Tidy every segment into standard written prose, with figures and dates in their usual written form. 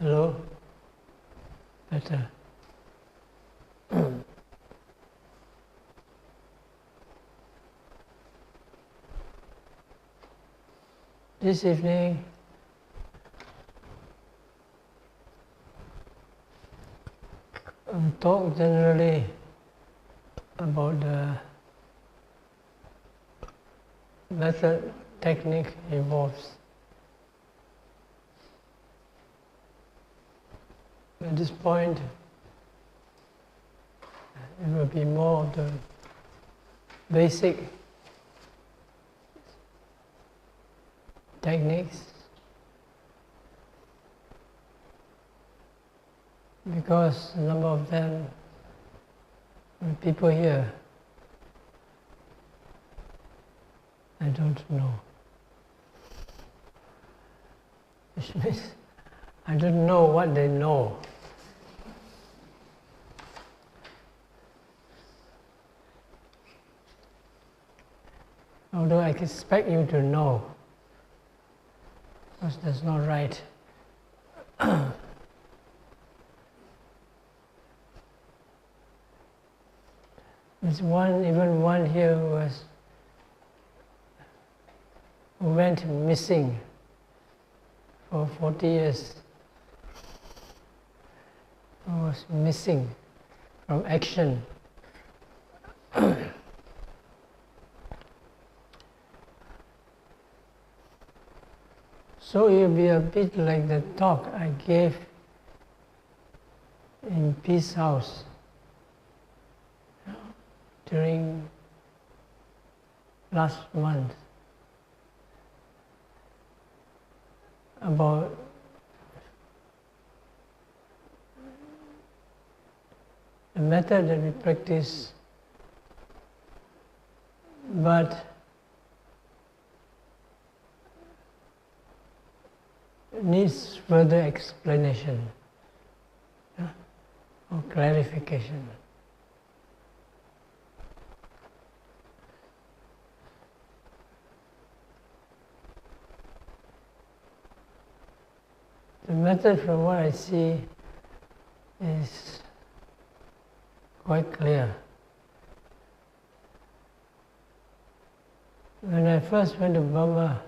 Hello? Better. This evening, I'll talk generally about the method, technique involves. At this point, it will be more of the basic techniques, because a number of them, people here, I don't know. Which means I don't know what they know. Although I expect you to know, because that's not right. There's even one here who went missing for 40 years. Who was missing from action. So it will be a bit like the talk I gave in Peace House during last month about the method that we practice, but needs further explanation or clarification. The method, from what I see, is quite clear. When I first went to Burma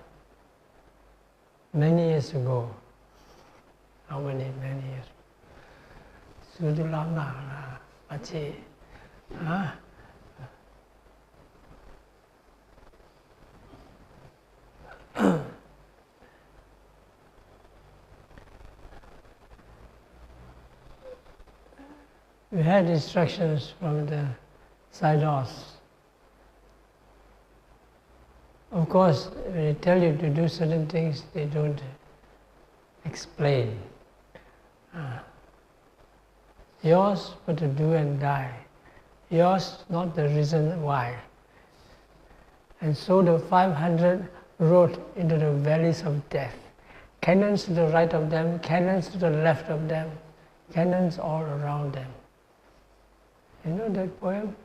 many years ago, how many years? Sudulama, Achi, we had instructions from the Sayadaws. Of course, when they tell you to do certain things, they don't explain. Yours but to do and die. Yours not the reason why. And so the 500 rode into the valleys of death. Cannons to the right of them, cannons to the left of them, cannons all around them. You know that poem?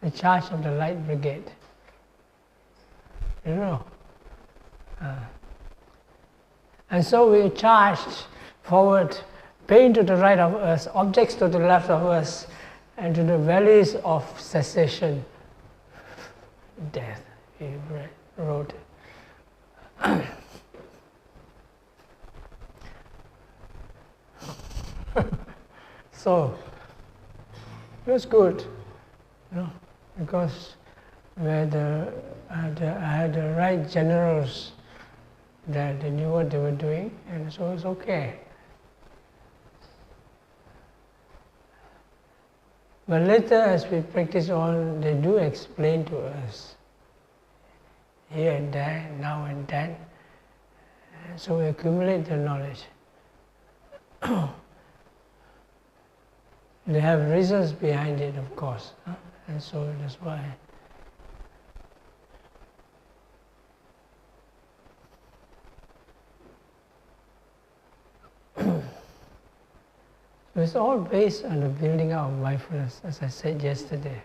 The Charge of the Light Brigade. You know? And so we charged forward, pain to the right of us, objects to the left of us, and to the valleys of cessation, death, we wrote. So, it was good, because I had the right generals that they knew what they were doing, and so it was okay. But later, as we practice on, they do explain to us, here and there, now and then, and so we accumulate the knowledge. They have reasons behind it, of course, and so that's why. So it's all based on the building up of mindfulness, as I said yesterday.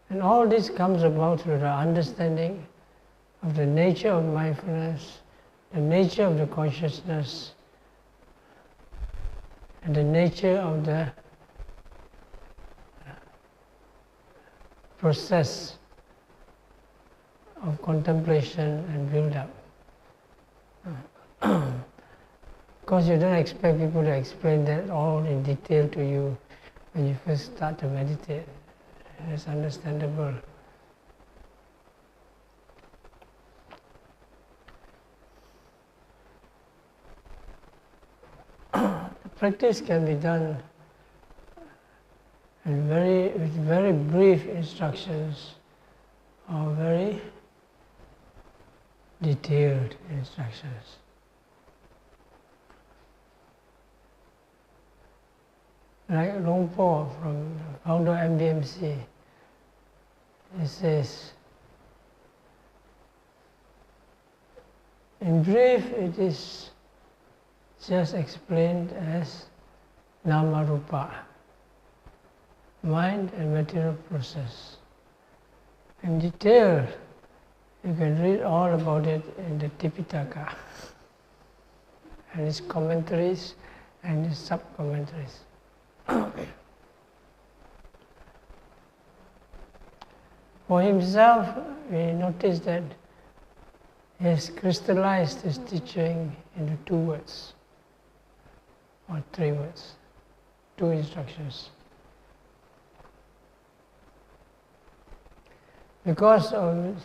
And all this comes about through the understanding of the nature of mindfulness, the nature of the consciousness, and the nature of the process of contemplation and build-up. Of course, you don't expect people to explain that all in detail to you when you first start to meditate. It's understandable. The practice can be done with very brief instructions or very detailed instructions. Like Luang Por, from the founder of MBMC, he says, in brief, it is just explained as Dhamma Rupa, mind and material process. In detail, you can read all about it in the Tipitaka and its commentaries and its sub-commentaries. For himself, we notice that he has crystallized his teaching into 2 words or 3 words, 2 instructions. Because of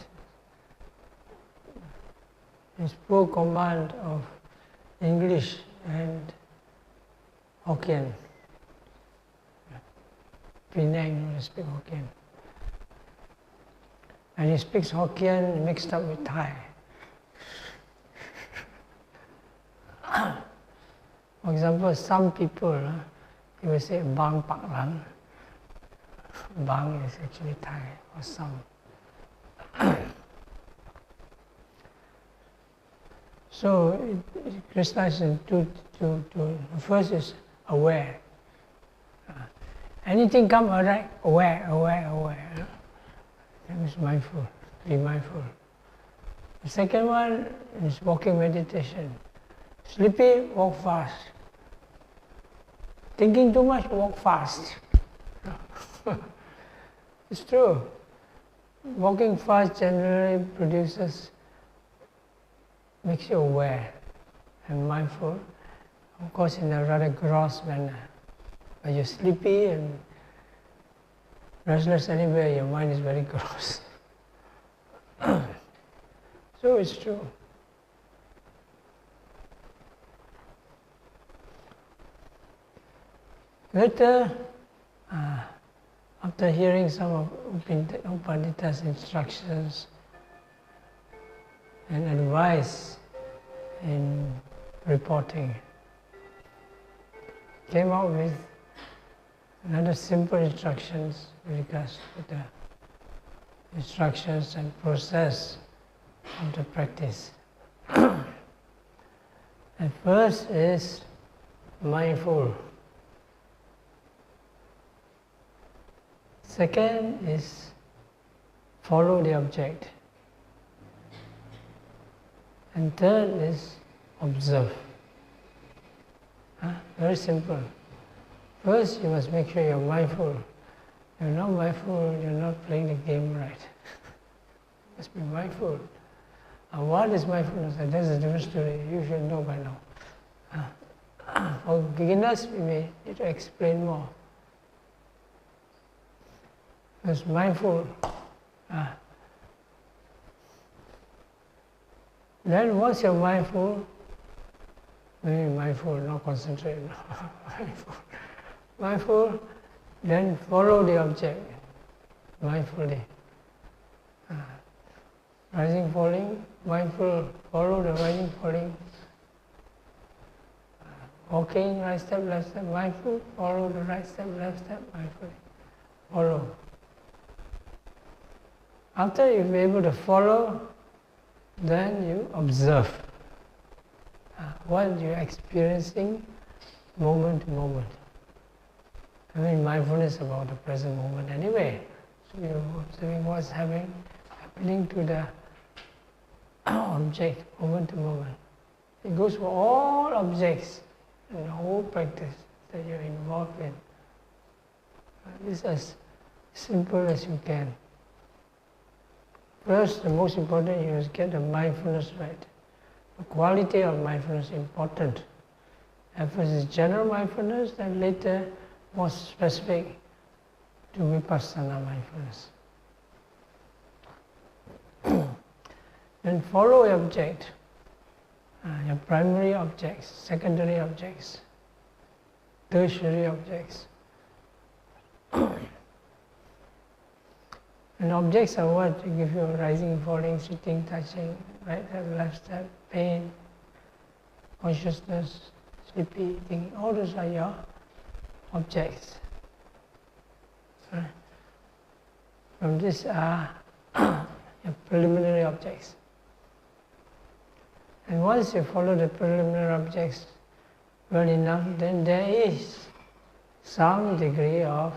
his poor command of English and Hokkien, Penang knows to speak Hokkien. And he speaks Hokkien mixed up with Thai. For example, some people, he will say Bang Pak Lang. Bang is actually Thai, or some. So it crystallizes into two. The first is aware. Anything come alright, aware. That means mindful, be mindful. The second one is walking meditation. Sleepy, walk fast. Thinking too much, walk fast. It's true. Walking fast generally makes you aware and mindful, of course in a rather gross manner. When you're sleepy and restless anywhere, your mind is very gross. So it's true. Later, after hearing some of Upandita's instructions and advice in reporting, came out with another simple instructions with regards to the instructions and process of the practice. And first is mindful. Second is follow the object. And third is observe. Very simple. First, you must make sure you're mindful. If you're not mindful, you're not playing the game right. You must be mindful. And what is mindfulness? That's a different story. You should know by now. For beginners, we may need to explain more. Because mindful. Then once you're mindful, maybe mindful, not concentrate. Mindful, then follow the object mindfully. Rising, falling, mindful, follow the rising, falling. Walking, right step, left step, mindful, follow the right step, left step, mindfully. Follow. After you're able to follow, then you observe what you're experiencing moment to moment. I mean, mindfulness is about the present moment anyway. So you're observing what's happening to the object, moment to moment. It goes for all objects in the whole practice that you're involved in. It's as simple as you can. First, the most important is get the mindfulness right. The quality of mindfulness is important. At first is general mindfulness, then later more specific to vipassana mindfulness. Then follow your object, your primary objects, secondary objects, tertiary objects. And objects are what? They give you rising, falling, sitting, touching, right step, left step, pain, consciousness, sleepy, thinking. All those are your objects. Right? From these are your preliminary objects. And once you follow the preliminary objects well enough, then there is some degree of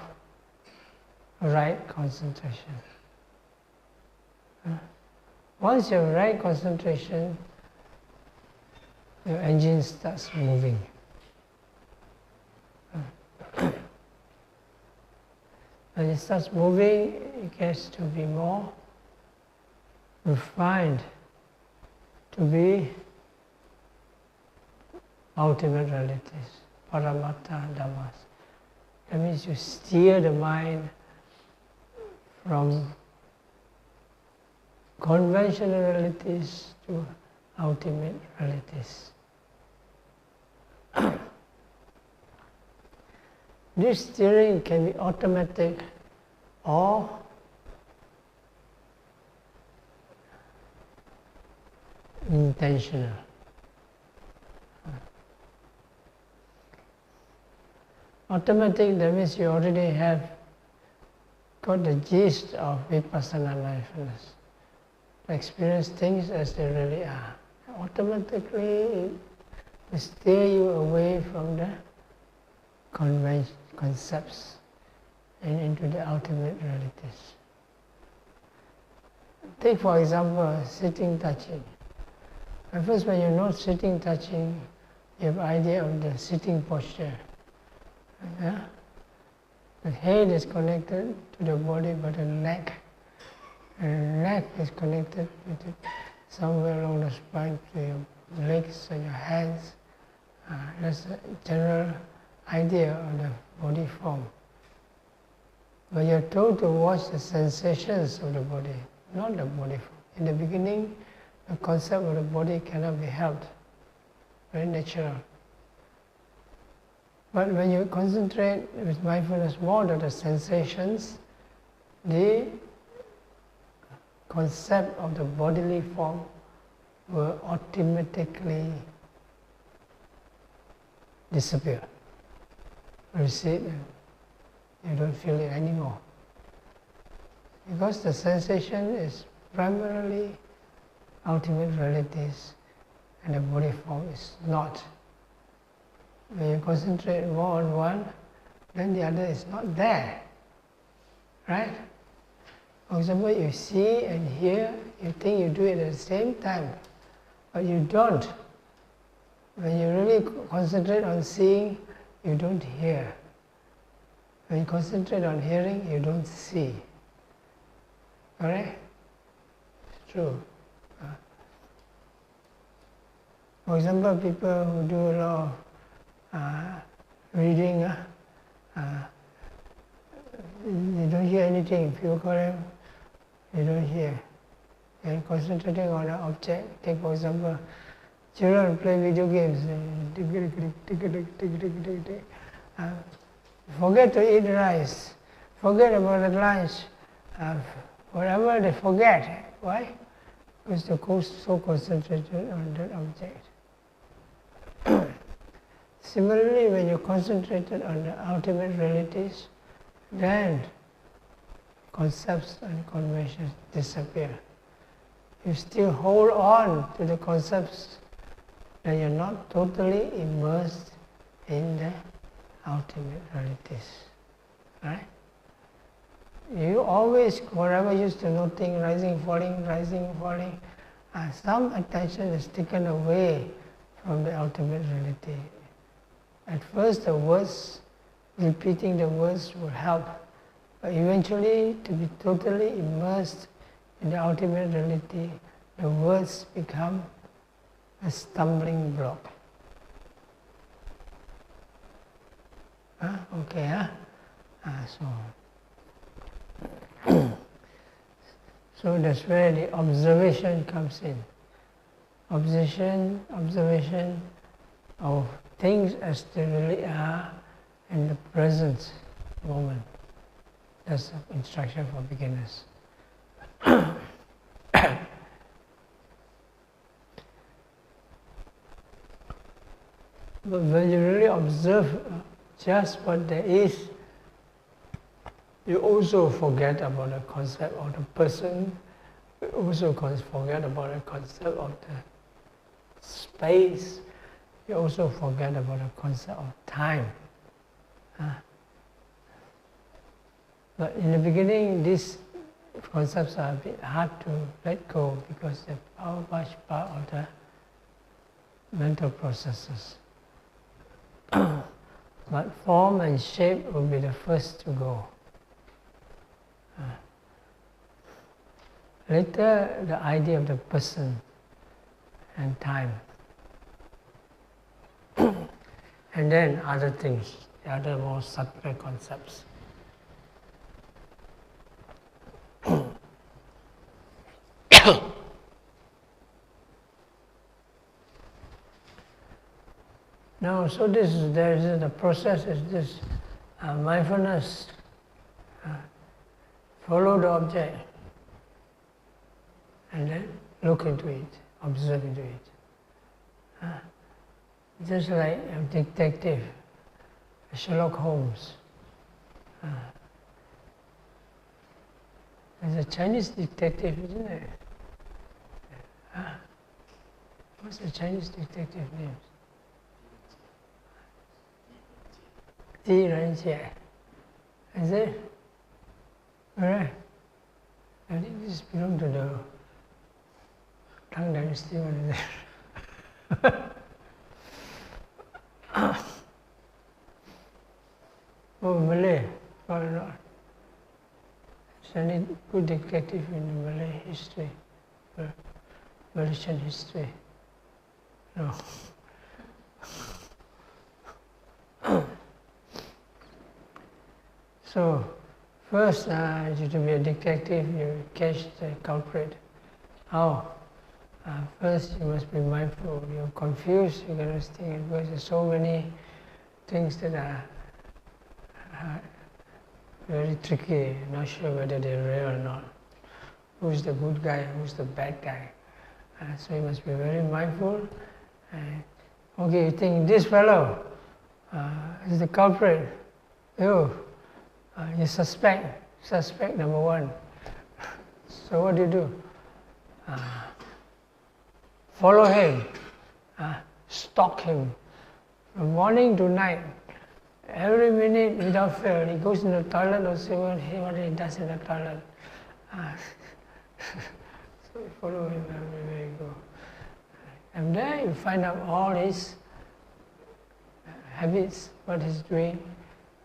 right concentration. Once you have right concentration, your engine starts moving. When it starts moving, it gets to be more refined, to be ultimate realities, paramattha dhammas. That means you steer the mind from conventional realities to ultimate realities. This steering can be automatic or intentional. Automatic, that means you already have got the gist of vipassana mindfulness. To experience things as they really are. Automatically, it will steer you away from the concepts and into the ultimate realities. Take for example, sitting, touching. At first when you're not sitting, touching, you have idea of the sitting posture. Yeah? The head is connected to the body by the neck. And the neck is connected with it somewhere along the spine to your legs and your hands. That's the general idea of the body form. But you're told to watch the sensations of the body, not the body form. In the beginning, the concept of the body cannot be helped, very natural. But when you concentrate with mindfulness more on the sensations, the concept of the bodily form will automatically disappear, recede, and you don't feel it anymore. Because the sensation is primarily ultimate realities and the body form is not. When you concentrate more on one, then the other is not there, right? For example, you see and hear, you think you do it at the same time, but you don't. When you really concentrate on seeing, you don't hear. When you concentrate on hearing, you don't see. Correct? It's true. For example, people who do a lot of reading, they don't hear anything. People call them, they don't hear. They're concentrating on an object. Take for example, children play video games. Forget to eat rice. Forget about the lunch. Whatever they forget. Why? Because they're so concentrated on that object. Similarly, when you're concentrated on the ultimate realities, then concepts and conventions disappear. You still hold on to the concepts, then you're not totally immersed in the ultimate realities. Right? You always, whatever used to noting, rising, falling, some attention is taken away from the ultimate reality. At first the words, repeating the words will help, but eventually to be totally immersed in the ultimate reality, the words become a stumbling block. Okay, so that's where the observation comes in. Observation of things as they really are in the present moment. That's the instruction for beginners. But when you really observe just what there is, you also forget about the concept of the person, you also forget about the concept of the space, you also forget about the concept of time. But in the beginning, these concepts are a bit hard to let go because they're much part of the mental processes. But form and shape will be the first to go. Later, the idea of the person and time. And then other things, the other more subtle concepts. Now, so the process is this mindfulness, follow the object, and then look into it, observe into it. Just like a detective, Sherlock Holmes. There's a Chinese detective, isn't there? What's the Chinese detective name? Ji Ren Jie. Is it? Alright. I think this belongs to the Tang Dynasty. What is it? Oh, Malay. Probably not. Is there any good detective in the Malay history? Malaysian history? No. So, first, to be a detective, you catch the culprit. How? First, you must be mindful. You're confused, you're going to think, because there's so many things that are very tricky, not sure whether they're real or not. Who's the good guy, who's the bad guy? So you must be very mindful. Okay, you think this fellow is the culprit. You suspect number one. So what do? Follow him, stalk him, from morning to night. Every minute without fail, he goes in the toilet or see what he does in the toilet. So you follow him everywhere you go. And there you find out all his habits, what he's doing.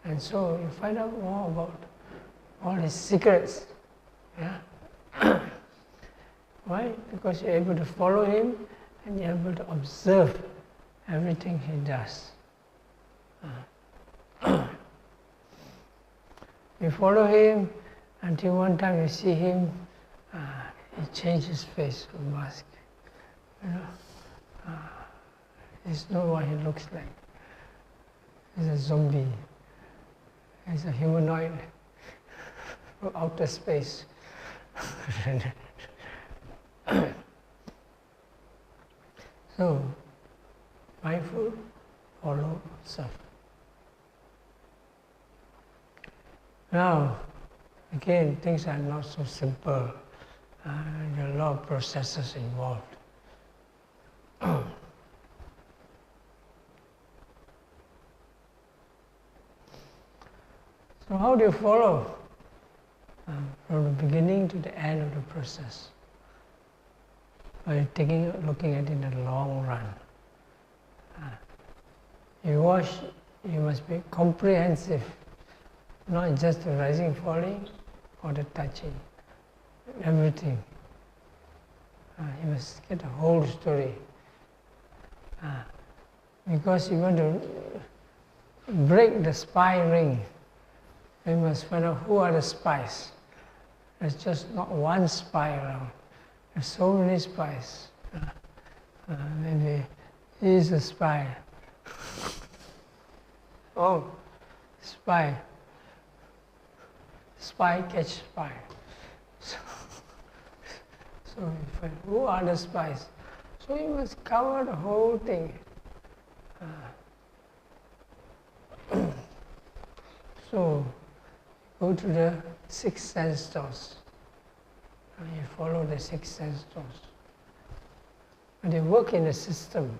And so you find out more about all his secrets. Yeah? Why? Because you're able to follow him and you're able to observe everything he does. You follow him until one time you see him, he changes his face to a mask. It's not what he looks like. He's a zombie. He's a humanoid from outer space. So, mindful, follow self. Now, again, things are not so simple. There are a lot of processes involved. So how do you follow? From the beginning to the end of the process. by looking at it in the long run. You must be comprehensive, not just the rising, falling, or the touching, everything. You must get the whole story. Because you want to break the spy ring, you must find out who are the spies. There's just not one spy around. There's so many spies. Maybe he is a spy. Oh, spy. Spy catch spy. So you find who are the spies. So you must cover the whole thing. So go to the 6 sense doors. You follow the 6 sense doors. And they work in a system.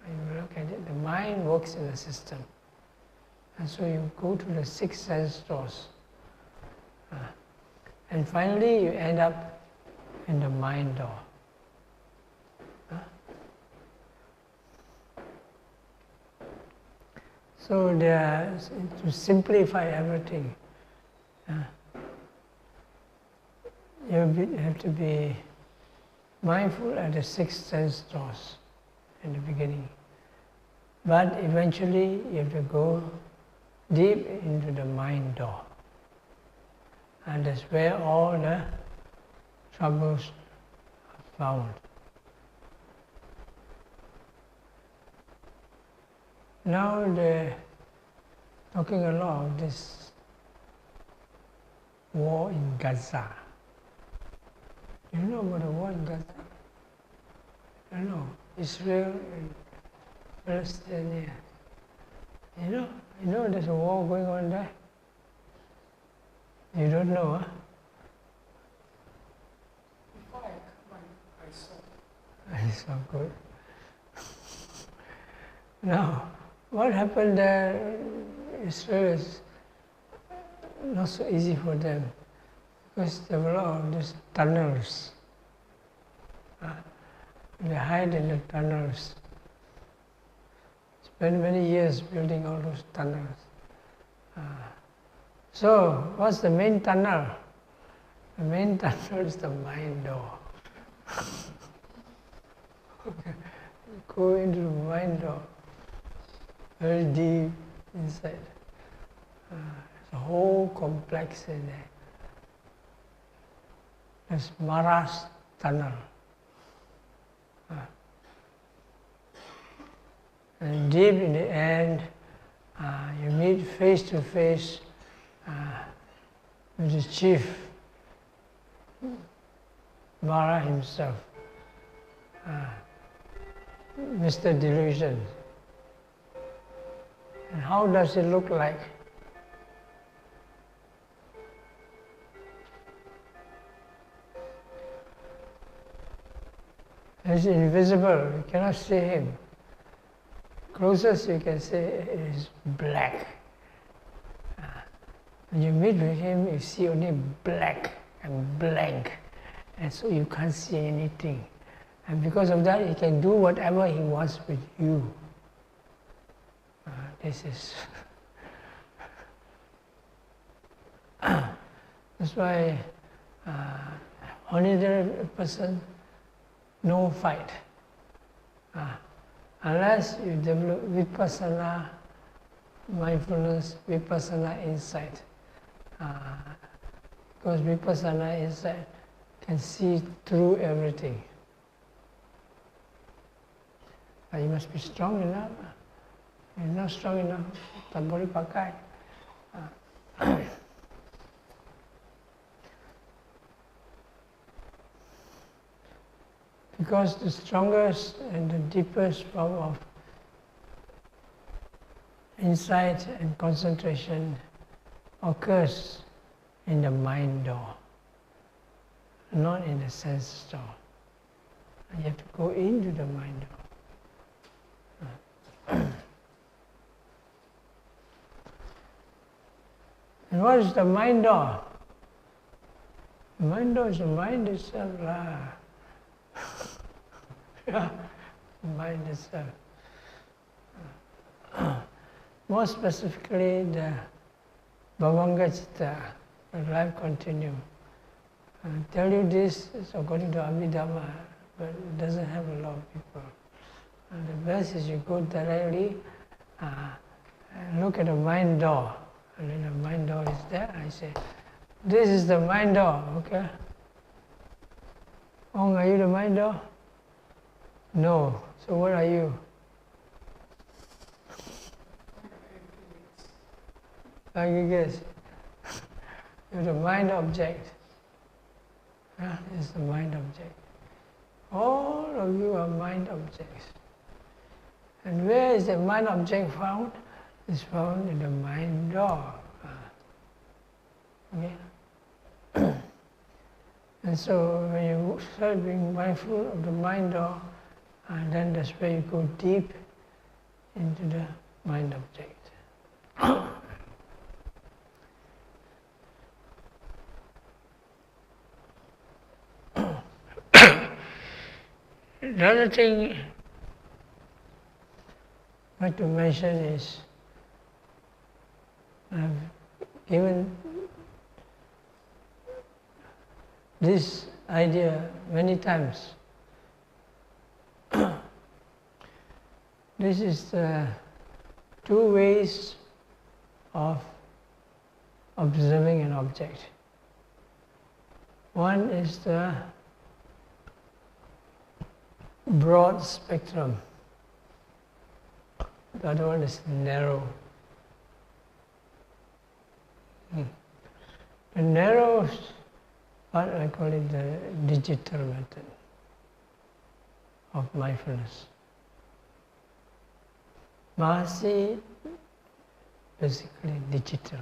You look at it, the mind works in a system. And so you go to the 6 sense doors. And finally you end up in the mind door. So to simplify everything, you have to be mindful at the 6 sense doors in the beginning. But eventually you have to go deep into the mind door. And that's where all the troubles are found. Now they're talking a lot of this war in Gaza. You know about the war in Gaza? You know, Israel and Palestine. You know there's a war going on there? You don't know, huh? Before I come, I saw. I saw good. Now, what happened there, Israel is not so easy for them because there were a lot of these tunnels. They hide in the tunnels. Spend many years building all those tunnels. So, what's the main tunnel? The main tunnel is the mind door. Go into the mind door. Very deep inside. There's a whole complex in there. There's Mara's tunnel. And deep in the end, you meet face to face with the chief, Mara himself, Mr. Delusion. And how does it look like? It's invisible, you cannot see him. Closest you can see is black. When you meet with him, you see only black and blank, and so you can't see anything. And because of that, he can do whatever he wants with you. This is that's why ordinary person, no fight. Unless you develop vipassana mindfulness, vipassana insight. Because vipassana insight can see through everything. But you must be strong enough. If you're not strong enough, tak boleh pakai. Because the strongest and the deepest form of insight and concentration occurs in the mind door, not in the sense door. You have to go into the mind door. And what is the mind door? The mind door is the mind itself. Mind itself. More specifically, the Bhavanga Citta, the life continuum. I tell you this is according to Abhidhamma, but it doesn't have a lot of people. And the best is you go directly, and look at the mind door, and then the mind door is there. I say, this is the mind door, okay? Ong, are you the mind door? No. So what are you? Like you guess. You're the mind object. It's the mind object. All of you are mind objects. And where is the mind object found? It's found in the mind door. Okay? And so when you start being mindful of the mind door, then that's where you go deep into the mind object. The other thing I'd like to mention is I've given this idea many times. This is the two ways of observing an object. One is the broad spectrum. The other one is narrow. The narrow part, I call it the digital method of mindfulness. Mahasi, basically digital.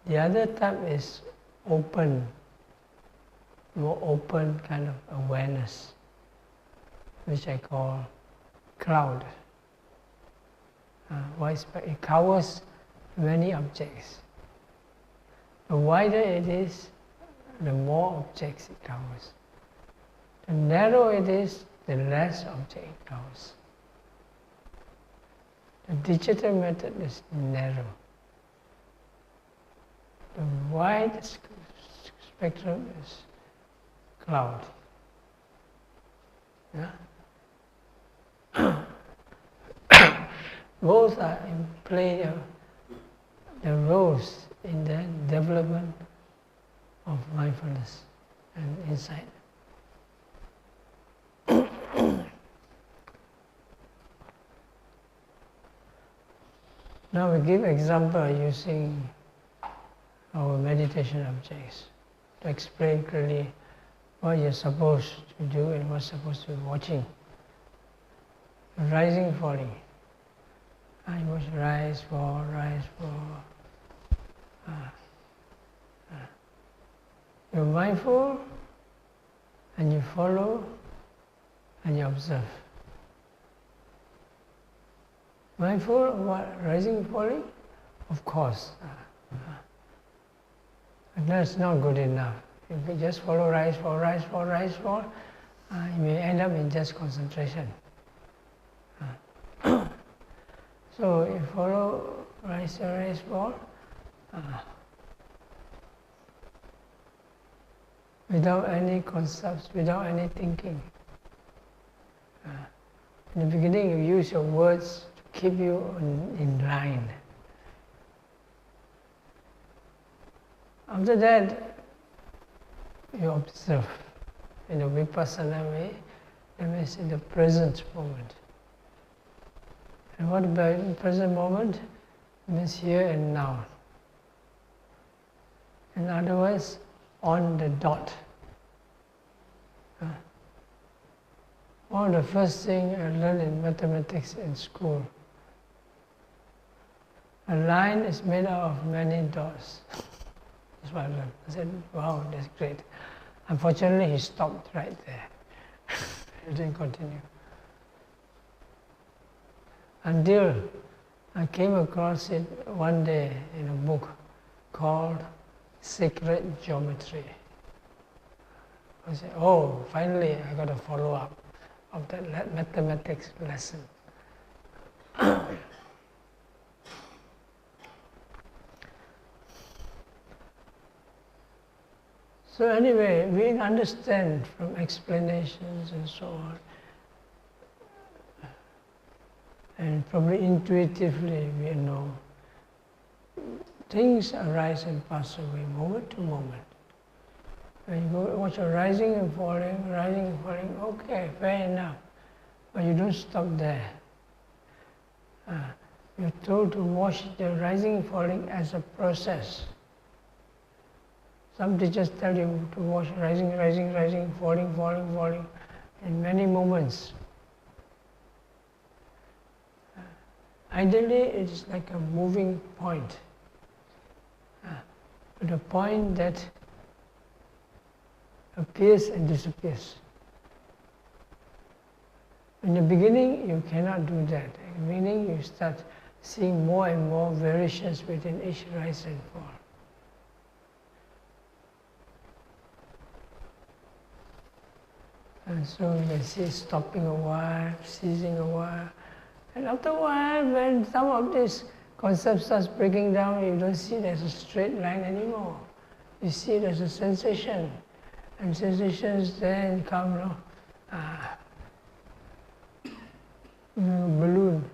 The other type is open, more open kind of awareness, which I call cloud. Widespread. It covers many objects. The wider it is, the more objects it covers. The narrower it is, the less object it covers. The digital method is narrow. The wide spectrum is cloud. Yeah? Both are in play the roles in the development of mindfulness and insight. Now we give example using our meditation objects to explain clearly what you're supposed to do and what's supposed to be watching. Rising, falling. I watch rise, fall, rise, fall. You're mindful and you follow and you observe. Mindful of what? Rising, falling? Of course. But that's not good enough. If you just follow rise, fall, rise, fall, rise, fall, you may end up in just concentration. So you follow rise, fall, without any concepts, without any thinking. In the beginning you use your words to keep you in line. After that, you observe in a vipassana way, that means in the present moment. And what about the present moment? It means here and now. In other words, on the dot. One of the first things I learned in mathematics in school. A line is made out of many dots. That's what I learned. I said, wow, that's great. Unfortunately, he stopped right there. He didn't continue. Until I came across it one day in a book called Sacred Geometry. I say, oh, finally I got a follow-up of that mathematics lesson. So anyway, we understand from explanations and so on, and probably intuitively we know things arise and pass away moment to moment. When you go watch a rising and falling, okay, fair enough, but you don't stop there. You're told to watch the rising and falling as a process. Some teachers tell you to watch rising, falling in many moments. Ideally, it is like a moving point, but a point that appears and disappears. In the beginning, you cannot do that. In the beginning, you start seeing more and more variations within each rise and fall. And so you can see stopping a while, ceasing a while. And after a while, when some of these concepts starts breaking down, you don't see there's a straight line anymore. You see there's a sensation. And sensations then come, balloon.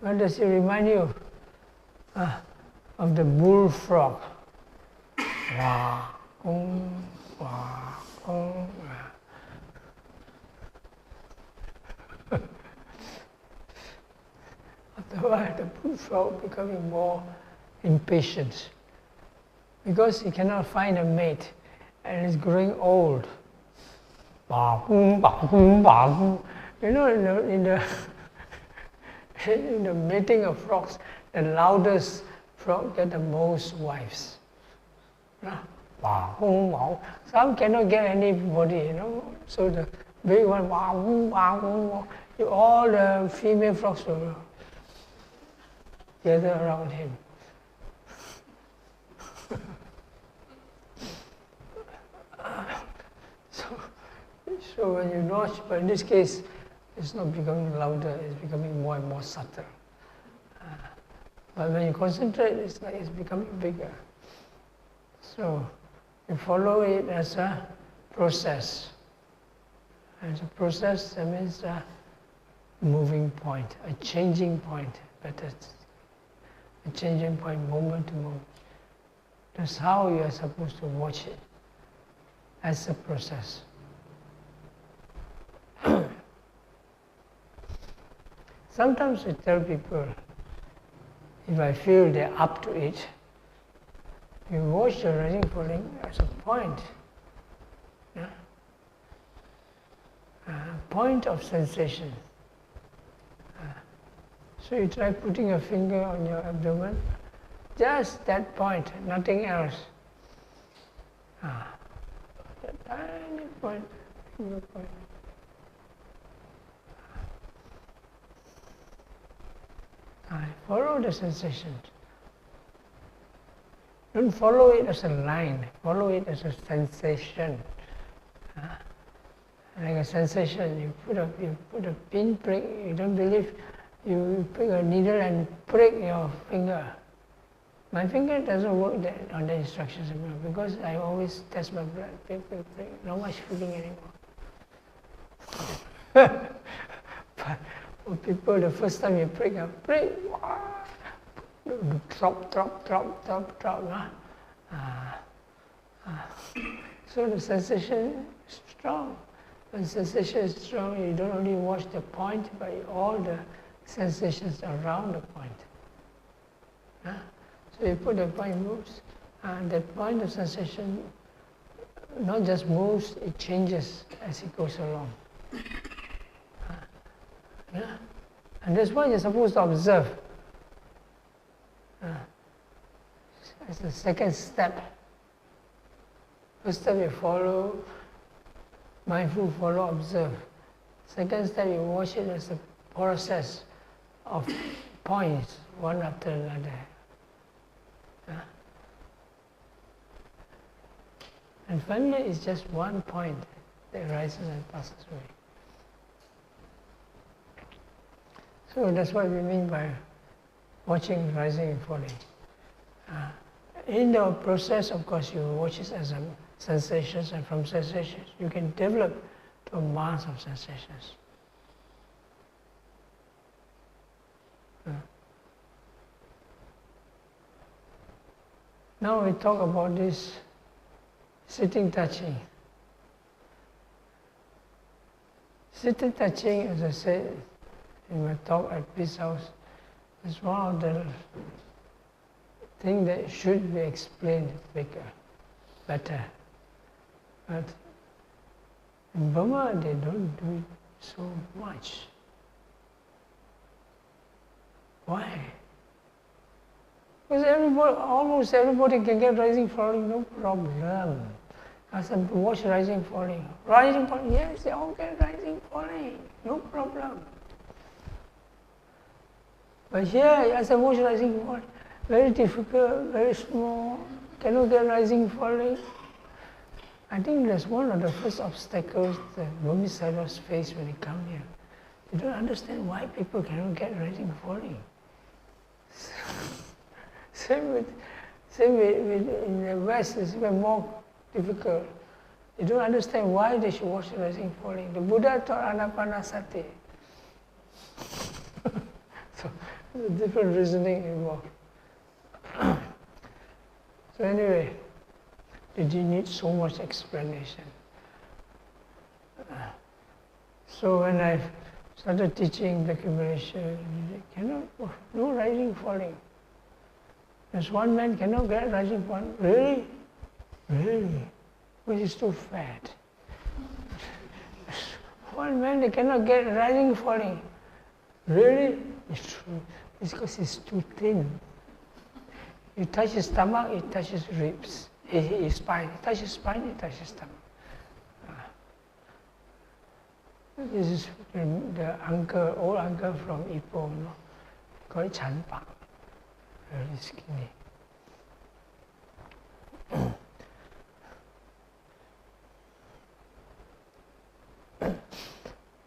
What does it remind you? Of the bullfrog. After a while, the bullfrog becoming more impatient because he cannot find a mate and is growing old. You know, in the mating of frogs, the loudest frog get the most wives. Some cannot get anybody, so the big one, all the female frogs will gather around him. So when you watch, but in this case, it's not becoming louder, it's becoming more and more subtle. But when you concentrate, it's like it's becoming bigger. So you follow it as a process. As a process, that means a moving point, a changing point, a changing point moment to moment. That's how you are supposed to watch it, as a process. Sometimes we tell people, if I feel they're up to it, you watch the rising falling as a point. Point of sensation. So you try putting a finger on your abdomen, just that point, nothing else. That tiny point, finger point. Follow the sensation. Don't follow it as a line, follow it as a sensation. Like a sensation, you put a pin prick, you don't believe, you pick a needle and prick your finger. My finger doesn't work on the instructions anymore because I always test my blood, prick, not much feeling anymore. But for people, the first time you prick, drop. So the sensation is strong. When sensation is strong, you don't only watch the point, but all the sensations around the point. So you put the point moves, and that point of sensation not just moves, it changes as it goes along. And that's what you're supposed to observe. It's the second step. First step you follow, mindful, follow, observe. Second step you watch it as a process of points, one after another. And finally, it's just one point that rises and passes away. So that's what we mean by watching rising and falling. In the process, of course, you watch it as a sensations, and from sensations you can develop to a mass of sensations. Now we talk about this sitting touching. Sitting touching, as I said in my talk at Peace House, is one of the things that should be explained better. But in Burma, they don't do it so much. Why? Because almost everybody can get rising, falling, no problem. I said, watch rising, falling. Rising, falling, yes, they all get rising, falling, no problem. But here, I said, watch rising, falling. Very difficult, very small, cannot get rising, falling. I think that's one of the first obstacles that Burmese settlers face when they come here. They don't understand why people cannot get rising, falling. Same with in the West, it's even more difficult. They don't understand why they should watch rising, falling. The Buddha taught anapanasati. So, there's a different reasoning involved. So anyway, did you need so much explanation? So when I started teaching the accumulation, no rising, falling. There's one man cannot get rising, falling. Really? Really? Because he's too fat. One man that cannot get rising, falling. Really? It's true. It's because he's too thin. You touch his stomach, it touches ribs. His spine. You touch his spine, it touches stomach. This is the uncle, old uncle from Ipoh, no? Call it Chanpa. Very skinny.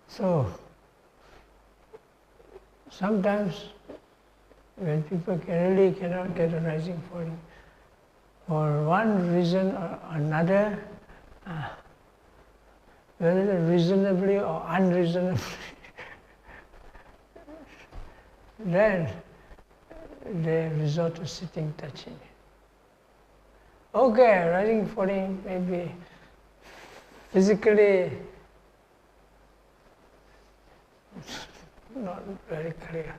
So, sometimes when people really cannot get a rising, falling, for one reason or another, whether reasonably or unreasonably, then they resort to sitting, touching. Okay, rising, falling, maybe physically not very clear.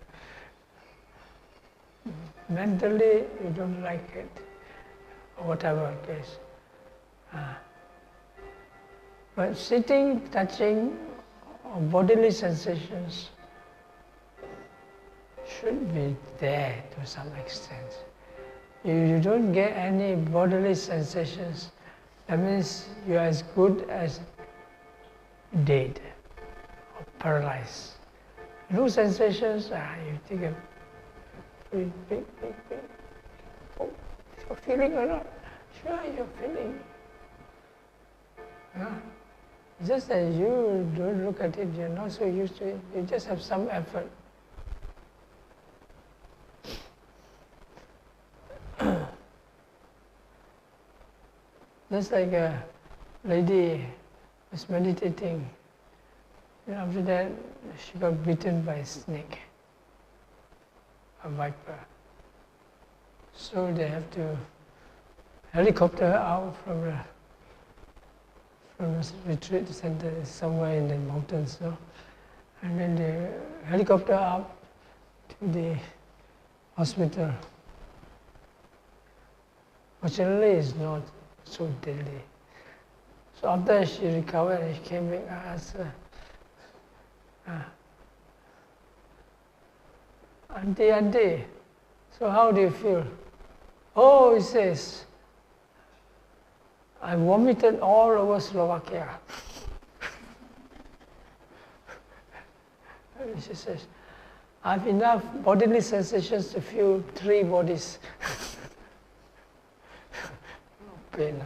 Mentally, you don't like it, or whatever case. But sitting, touching, or bodily sensations should be there to some extent. If you don't get any bodily sensations, that means you are as good as dead or paralyzed. No sensations, you take a big. Oh, you're feeling or not? Sure, you're feeling. Just as you don't look at it, you're not so used to it, you just have some effort. Just like a lady was meditating, and after that she got bitten by a snake, a viper. So they have to helicopter her out from the retreat center somewhere in the mountains, no? And then they helicopter up to the hospital. Fortunately, it's not so deadly. So after she recovered and she came back, I asked her, Auntie, so how do you feel? Oh, he says, I vomited all over Slovakia. She says, I have enough bodily sensations to feel 3 bodies. No pain.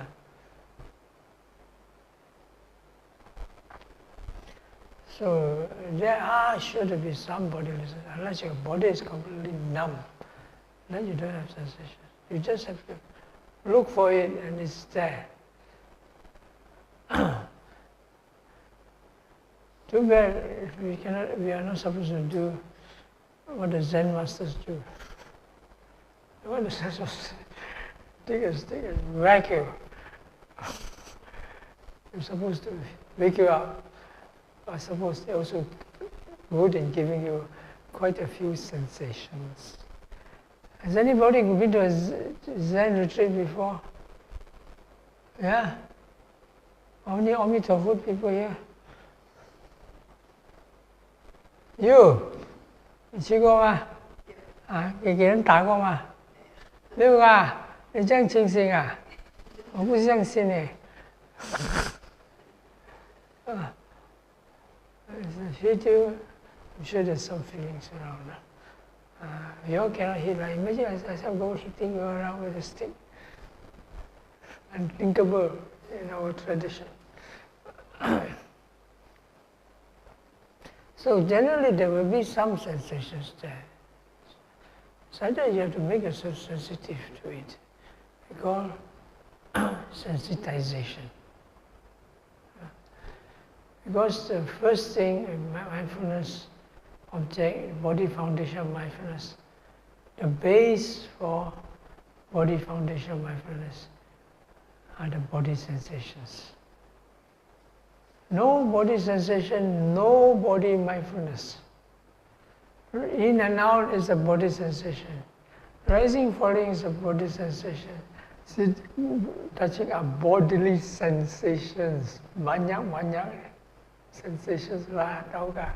So there are sure to be some bodiless, unless your body is completely numb, then you don't have sensations. You just have to look for it and it's there. Too bad we are not supposed to do what the Zen masters do. What the Zen masters take a stick and whack you. You're supposed to wake you up. I suppose they're also good in giving you quite a few sensations. Has anybody been to a Zen retreat before? Yeah? Only Amitabha people here? You? 你去过吗？啊，你给人打过吗？没有啊？你这样清醒啊？我不相信你。Hit you, I'm sure there's some feelings around. You all cannot hit, like imagine myself go hitting you around with a stick. Unthinkable in our tradition. So generally there will be some sensations there. So either you have to make yourself sensitive to it. We call sensitization. Because the first thing in mindfulness object, body foundation of mindfulness, the base for body foundation of mindfulness are the body sensations. No body sensation, no body mindfulness. In and out is a body sensation. Rising, falling is a body sensation. Touching are bodily sensations. Banyak sensations lah, tahu kah?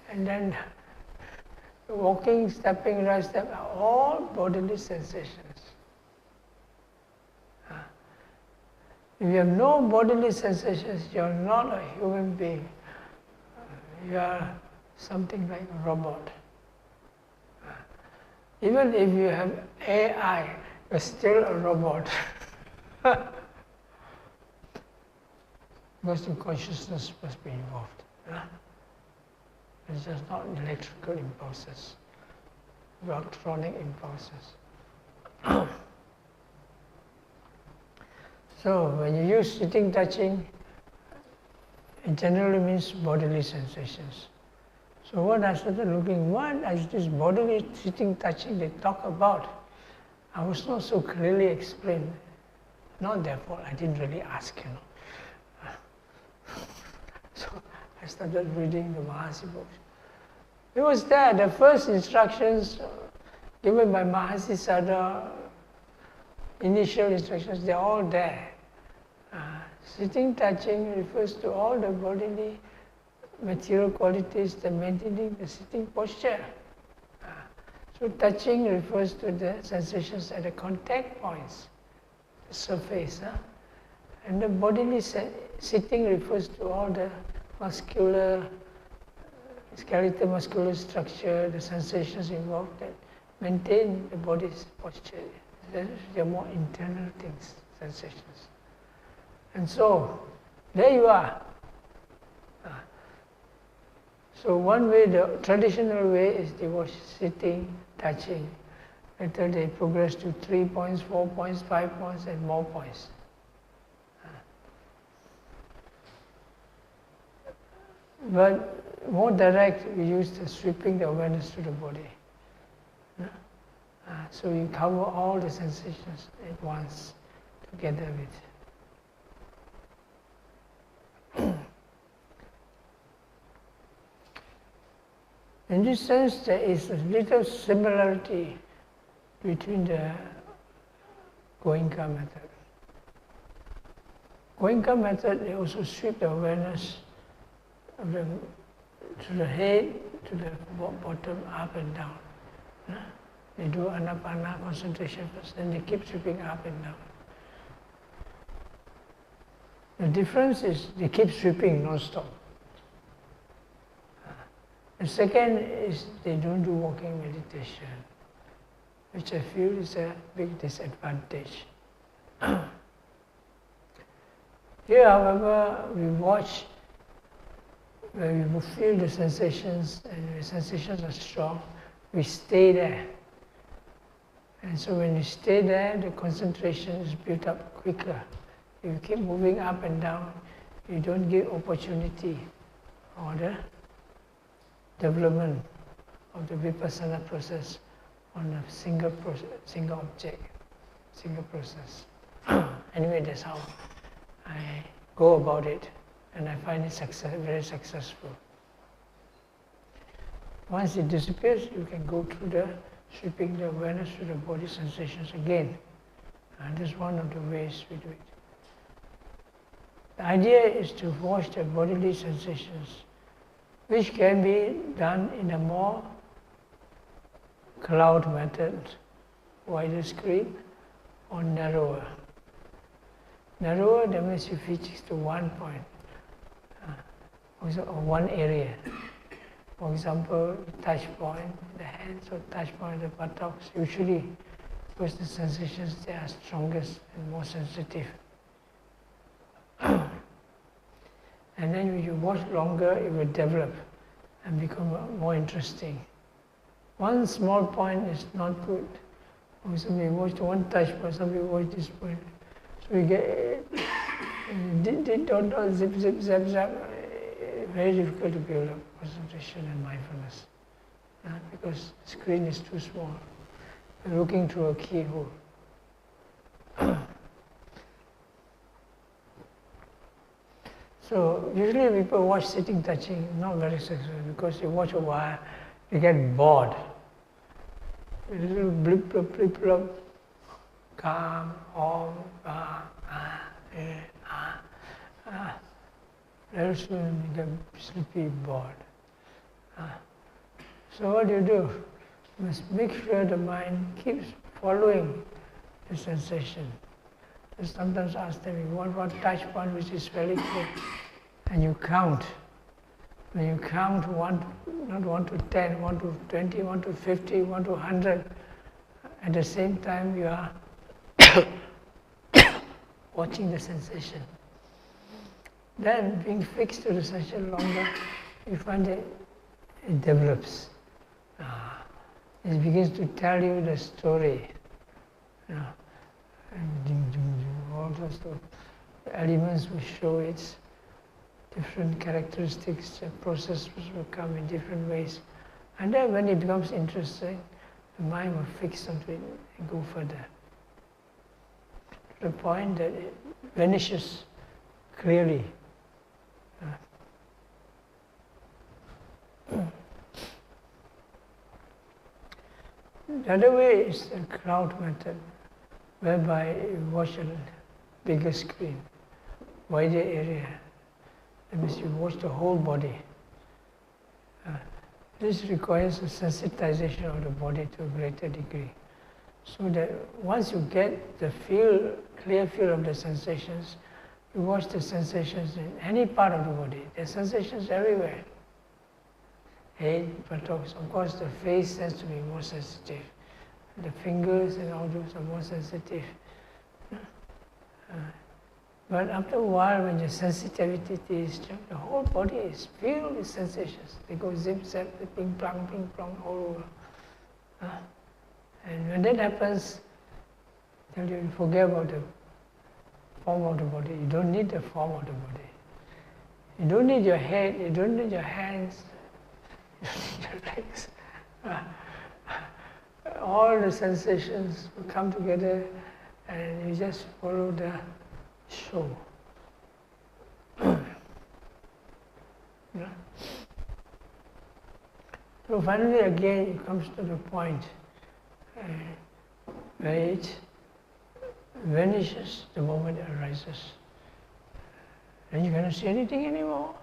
And then walking, stepping, right step are all bodily sensations. If you have no bodily sensations, you are not a human being. You are something like a robot. Even if you have AI, you're still a robot. Because the consciousness must be involved. It's just not electrical impulses, electronic impulses. So when you use sitting, touching, it generally means bodily sensations. So what I started looking, what is this bodily sitting, touching they talk about? I was not so clearly explained. Not their fault, I didn't really ask, So I started reading the Mahasi books. It was there, the first instructions given by Mahasi Sada, initial instructions, they're all there. Sitting, touching refers to all the bodily material qualities that maintaining the sitting posture. So touching refers to the sensations at the contact points, the surface. And the bodily sitting refers to all the muscular, skeletal muscular structure, the sensations involved that maintain the body's posture. They are more internal things, sensations. And so, there you are. So one way, the traditional way is they were sitting, touching. Later they progress to 3 points, 4 points, 5 points, and more points. But more direct, we use the sweeping the awareness to the body. So you cover all the sensations at once, together with. In this sense, there is a little similarity between the Goenka method. Goenka method, they also sweep the awareness of to the head, to the bottom, up and down. They do anapana concentration first, then they keep sweeping up and down. The difference is they keep sweeping non-stop. The second is they don't do walking meditation, which I feel is a big disadvantage. Here, however, we watch where we feel the sensations, and the sensations are strong, we stay there. And so when you stay there, the concentration is built up quicker. If you keep moving up and down, you don't give opportunity or the development of the vipassana process on a single object, single process. Anyway, that's how I go about it, and I find it very successful. Once it disappears, you can go through the sweeping the awareness to the body sensations again. And that's one of the ways we do it. The idea is to watch the bodily sensations, which can be done in a more cloud method, wider screen, or narrower. Narrower, that means you fix to one point, or one area. For example, touch point, the hands, or touch point, the buttocks, usually because the sensations they are strongest and more sensitive. And then when you watch longer, it will develop and become more interesting. One small point is not good. For example, you watch one touch point, some people watch this point. So you get zip, zip, zap, zap. Very difficult to build up concentration and mindfulness, because the screen is too small. You're looking through a keyhole. So usually people watch sitting touching, not very successful, because you watch a while, you get bored. A little blip, blip, blip, blip, calm, om, very soon you get sleepy, bored. So what do? You must make sure the mind keeps following the sensation. You sometimes ask them, you want one touch point which is very clear, and you count. When you count one, not 1 to 10, 1 to 20, 1 to 50, 1 to 100, at the same time you are watching the sensation. Then, being fixed to the sensation longer, you find that it develops. It begins to tell you the story. And all those elements will show its different characteristics, the process will come in different ways. And then when it becomes interesting, the mind will fix onto it and go further. To the point that it vanishes clearly. The other way is the crowd method, whereby you watch a bigger screen, wider area. That means you watch the whole body. This requires a sensitization of the body to a greater degree, so that once you get the clear feel of the sensations, you watch the sensations in any part of the body. There are sensations everywhere. Head, buttocks, of course the face tends to be more sensitive. The fingers and all those are more sensitive. But after a while, when your sensitivity is strong, the whole body is filled with sensations. They go zip, zap, ping, plong, all over. And when that happens, tell you forget about the form of the body. You don't need the form of the body. You don't need your head, you don't need your hands, you don't need your legs. All the sensations will come together and you just follow the show. So finally again it comes to the point where it vanishes the moment it arises. And you cannot see anything anymore.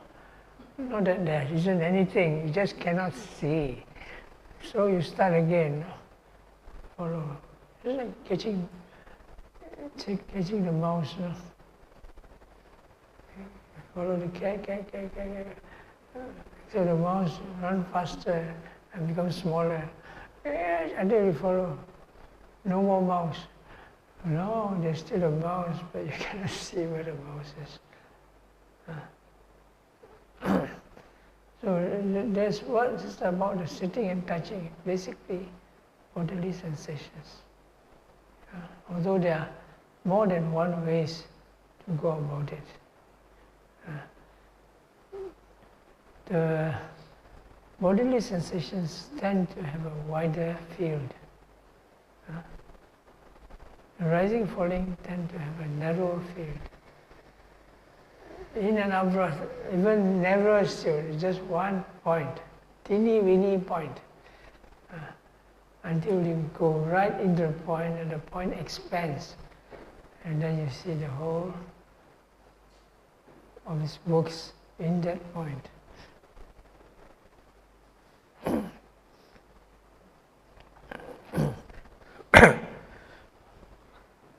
Not that there isn't anything, you just cannot see. So you start again. Follow. It's like catching the mouse. No? Follow the cat. So the mouse runs faster and becomes smaller. Until you follow. No more mouse. No, there's still a mouse, but you cannot see where the mouse is. So that's what it's about, the sitting and touching, basically bodily sensations. Although there are more than one ways to go about it. The bodily sensations tend to have a wider field. The rising, falling tend to have a narrower field. In and out breath, even narrower still, just one point, teeny weeny point, until you go right into the point and the point expands, and then you see the whole of its works in that point.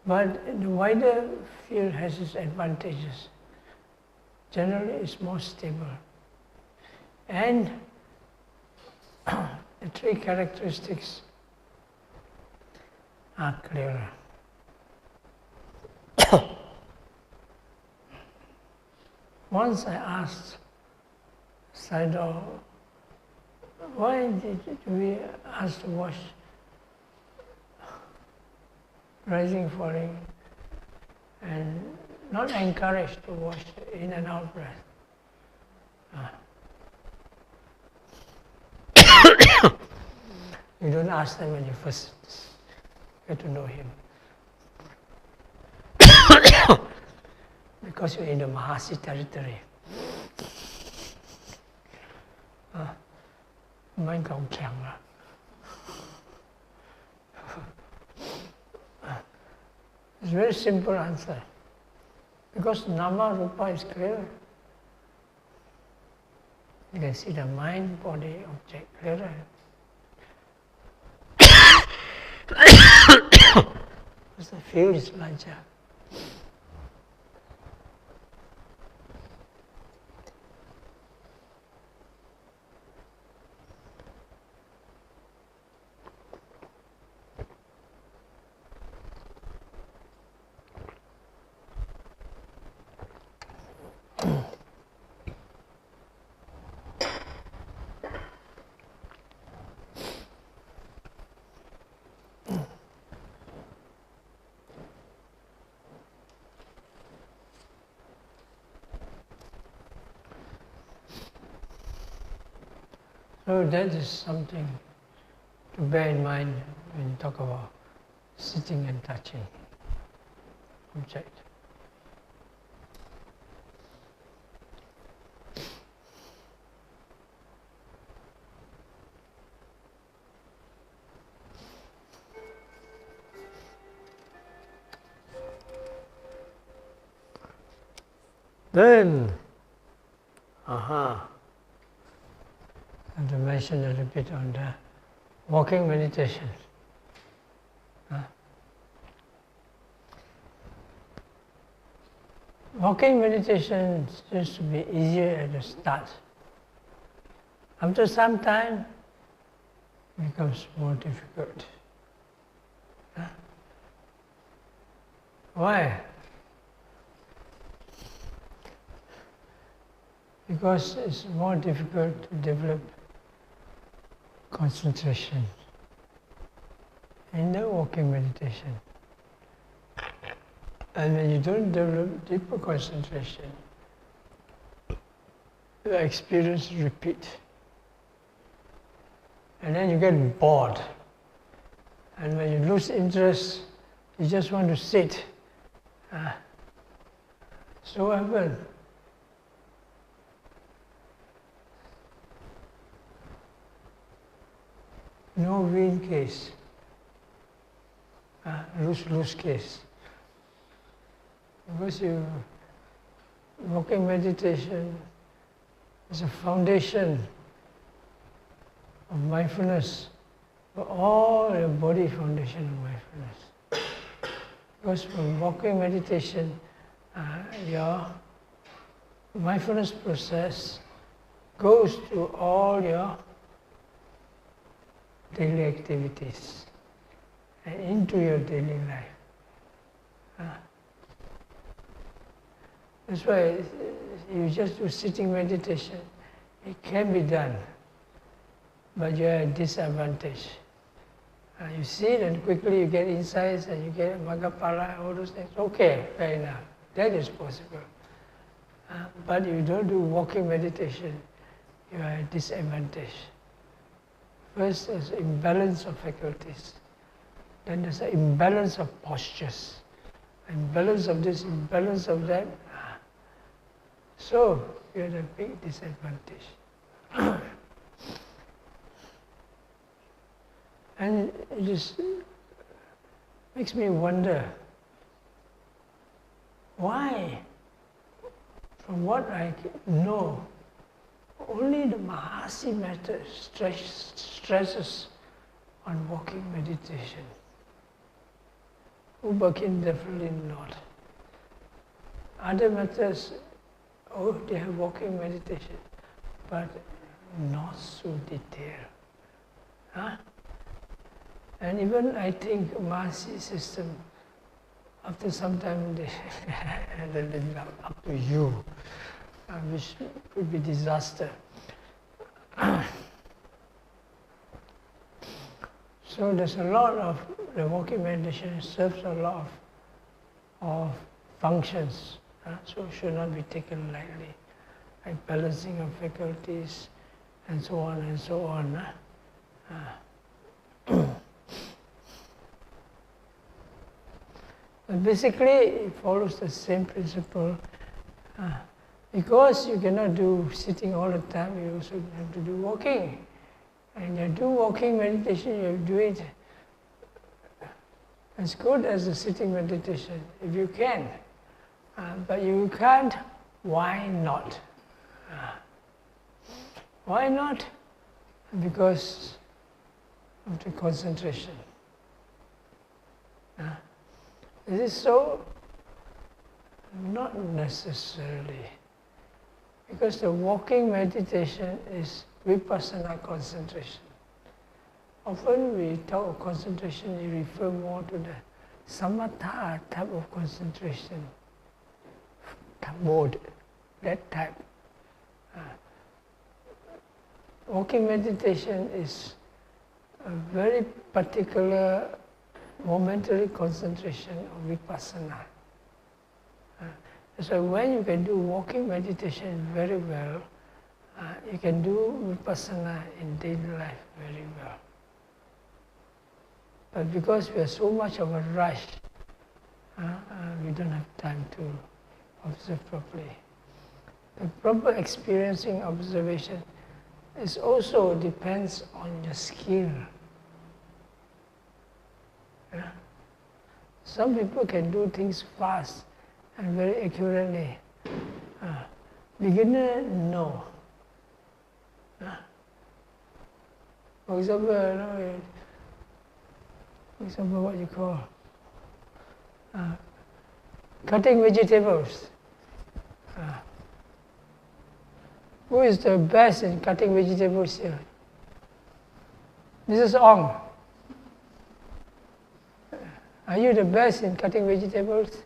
But the wider field has its advantages. Generally, it's more stable. And the three characteristics are clearer. Once I asked Sayadaw, why did we ask to watch rising, falling, and not encouraged to watch in and out breath? You don't ask them when you first get to know him. Because you're in the Mahasi territory. Mind gong chang. It's a very simple answer. Because Nama Rupa is clear. You can see the mind, body, object clearer. Because the field is larger. So that is something to bear in mind when you talk about sitting and touching object. Then, and to mention a little bit on the walking meditation. Walking meditation seems to be easier at the start. After some time, it becomes more difficult. Why? Because it's more difficult to develop concentration in the walking meditation. And when you don't develop deeper concentration, the experience repeats. And then you get bored. And when you lose interest, you just want to sit. So what happens? No win case, lose case. Because walking meditation is a foundation of mindfulness, for all the body foundation of mindfulness. Because from walking meditation, your mindfulness process goes to all your daily activities and into your daily life. That's why you just do sitting meditation, It can be done, but you're at a disadvantage. You see it and quickly you get insights and you get Magapala, all those things. Okay, fair enough. That is possible. But you don't do walking meditation, you are at a disadvantage. First, there's imbalance of faculties. Then there's an imbalance of postures. Imbalance of this, imbalance of that. So, you're at a big disadvantage. And it just makes me wonder, why, from what I know, only the Mahasi method stresses on walking meditation. Ubakin definitely not. Other methods, they have walking meditation, but not so detailed. And even I think Mahasi system, after some time, they up to you, which could be disaster. So there's a lot of, the walking meditation serves a lot of functions, so it should not be taken lightly, like balancing of faculties, and so on and so on. But basically, it follows the same principle. Because you cannot do sitting all the time, you also have to do walking. And you do walking meditation, you do it as good as the sitting meditation, if you can. But you can't, why not? Why not? Because of the concentration. Is it so? Not necessarily. Because the walking meditation is vipassana concentration. Often we talk of concentration, we refer more to the samatha type of concentration mode, that type. Walking meditation is a very particular momentary concentration of vipassana. So when you can do walking meditation very well, you can do vipassana in daily life very well. But because we are so much of a rush, we don't have time to observe properly. The proper experiencing observation is also depends on your skill. Some people can do things fast and very accurately. Beginner, no. For example, what you call cutting vegetables. Who is the best in cutting vegetables here? Mrs. Ong. Are you the best in cutting vegetables?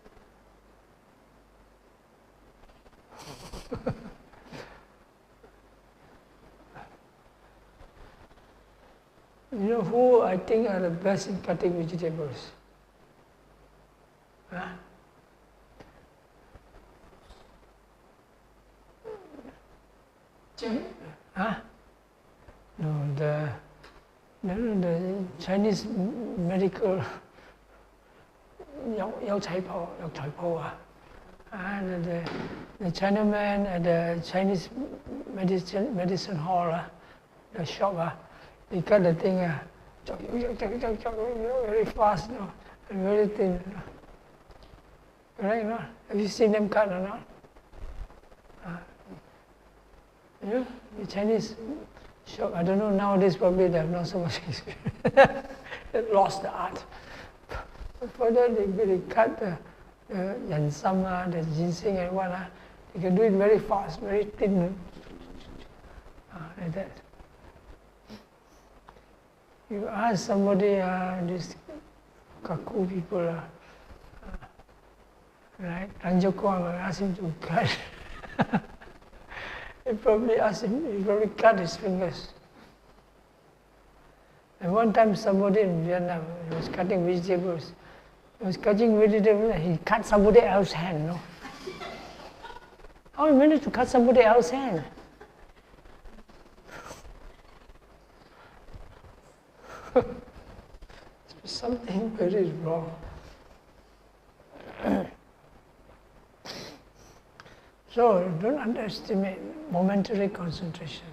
You know who I think are the best in cutting vegetables? No, the Chinese medical the Chinaman at the Chinese medicine hall, the shop, they cut the thing very fast, and very thin. Correct, no? Have you seen them cut or not? The Chinese shop, I don't know, nowadays probably they have not so much experience. They lost the art. But for that, they cut the yansam, the ginseng and what, they can do it very fast, very thin, like that. You ask somebody, these kaku people, right? Tanjokong, ask him to cut. He probably asked him, he probably cut his fingers. And one time somebody in Vietnam, he was cutting vegetables. He was cutting vegetables and he cut somebody else's hand, no? How he managed to cut somebody else's hand? Something very wrong. So don't underestimate momentary concentration.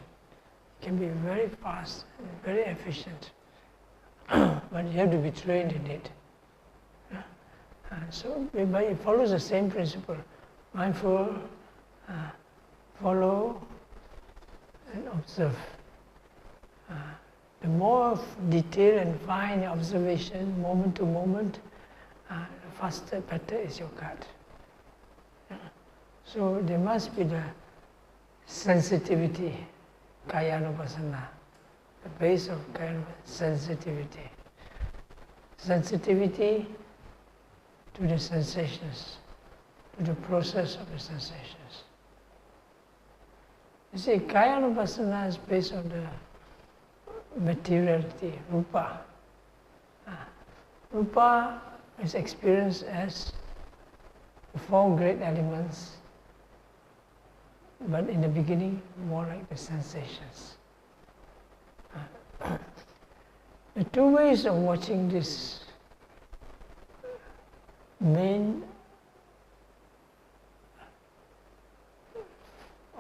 It can be very fast, very efficient, but you have to be trained in it. But it follows the same principle. Mindful, follow, and observe. The more detailed and fine observation, moment to moment, the faster, better is your cut. So there must be the sensitivity, kayanupassana, the base of kayanupassana, sensitivity. Sensitivity to the sensations, to the process of the sensations. You see, kayanupassana is based on the materiality, rupa. Rupa is experienced as the four great elements, but in the beginning, more like the sensations. The two ways of watching this main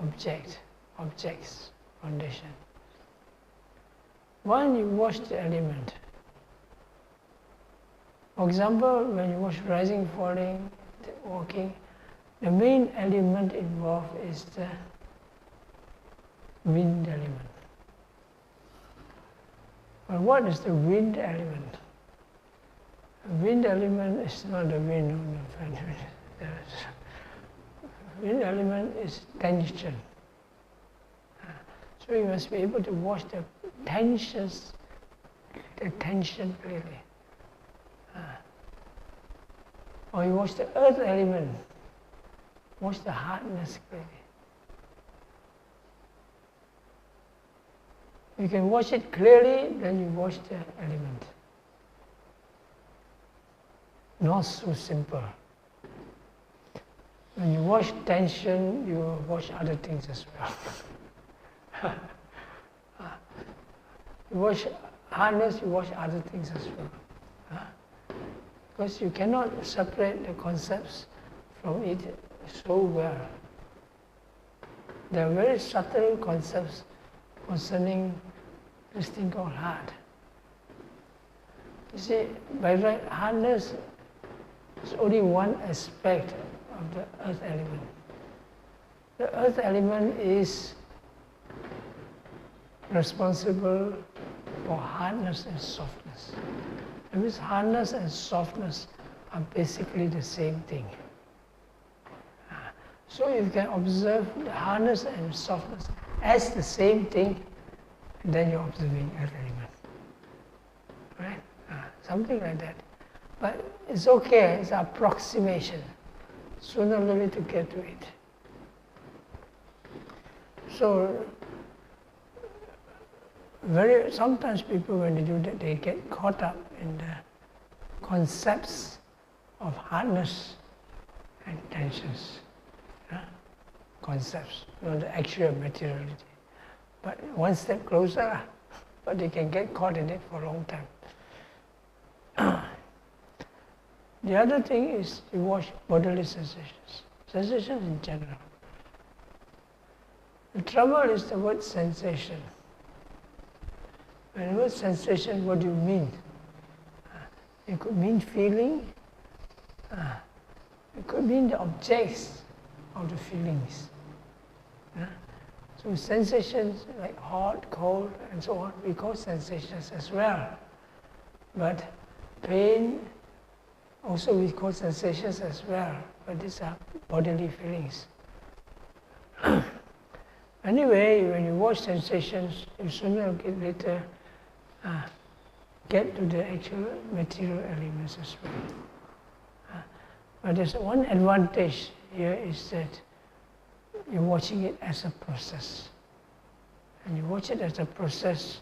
objects, foundation. One, you watch the element. For example, when you watch rising, falling, walking, the main element involved is the wind element. But what is the wind element? The wind element is not the wind. The wind element is tension. So you must be able to watch the tension clearly. Or you watch the earth element, watch the hardness clearly. You can watch it clearly, then you watch the element. Not so simple. When you watch tension, you watch other things as well. You watch hardness, you watch other things as well. Because you cannot separate the concepts from it so well. There are very subtle concepts concerning this thing called heart. You see, by right, hardness is only one aspect of the earth element. The earth element is responsible for hardness and softness. That means hardness and softness are basically the same thing. So you can observe the hardness and softness as the same thing, then you're observing earth element. Right? Something like that. But it's okay, it's approximation. Sooner or later to get to it. So, sometimes people, when they do that, they get caught up in the concepts of hardness and tensions. Concepts, not the actual materiality. But one step closer, but they can get caught in it for a long time. The other thing is to watch bodily sensations, sensations in general. The trouble is the word sensation. When the word sensation, what do you mean? It could mean feeling, it could mean the objects of the feelings. So sensations like hot, cold, and so on, we call sensations as well. But pain, also we call sensations as well, but these are bodily feelings. Anyway, when you watch sensations, you sooner or later get to the actual material elements as well. But there's one advantage here is that you're watching it as a process. And you watch it as a process,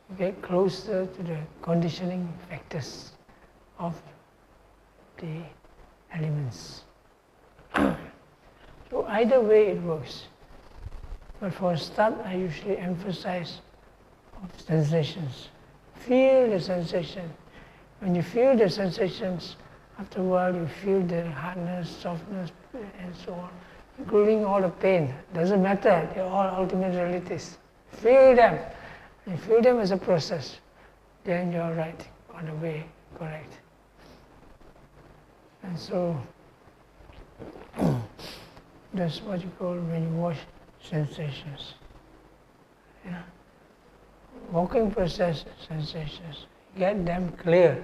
you get closer to the conditioning factors of the elements. So either way it works. But for a start, I usually emphasize of sensations. Feel the sensation. When you feel the sensations, after a while you feel the hardness, softness, and so on, including all the pain. Doesn't matter, they're all ultimate realities. Feel them. You feel them as a process. Then you're right, on the way, correct. And so, that's what you call when you watch sensations. Yeah. Walking process sensations. Get them clear.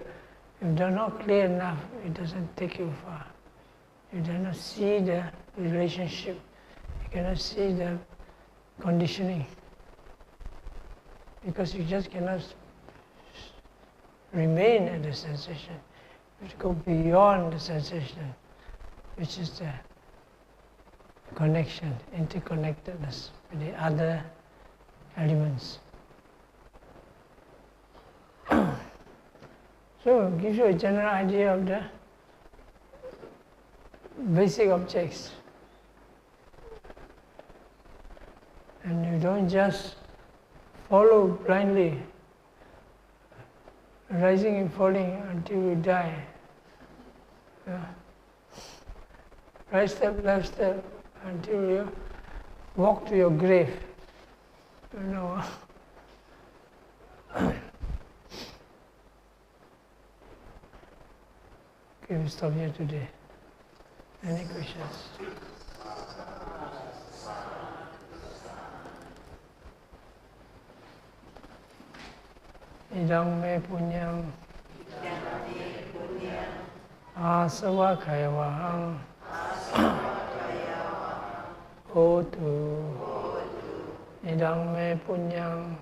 If they're not clear enough, it doesn't take you far. You do not see the relationship. You cannot see the conditioning. Because you just cannot remain at the sensation. You have to go beyond the sensation, which is the connection, interconnectedness with the other elements. So it gives you a general idea of the basic objects. And you don't just follow blindly, rising and falling until you die. Yeah. Right step, left step, until you walk to your grave. You know. Okay, we stop here today. Any questions? Idang me punyam asava kayavaham hotu. Idang me punyam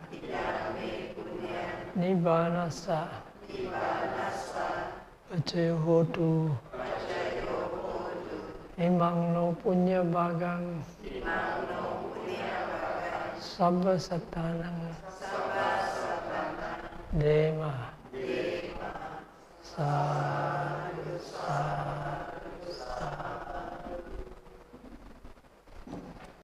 nibbanasa pacayo hotu. Imang no punya bagang sabba satanang dema sadhu sadhu.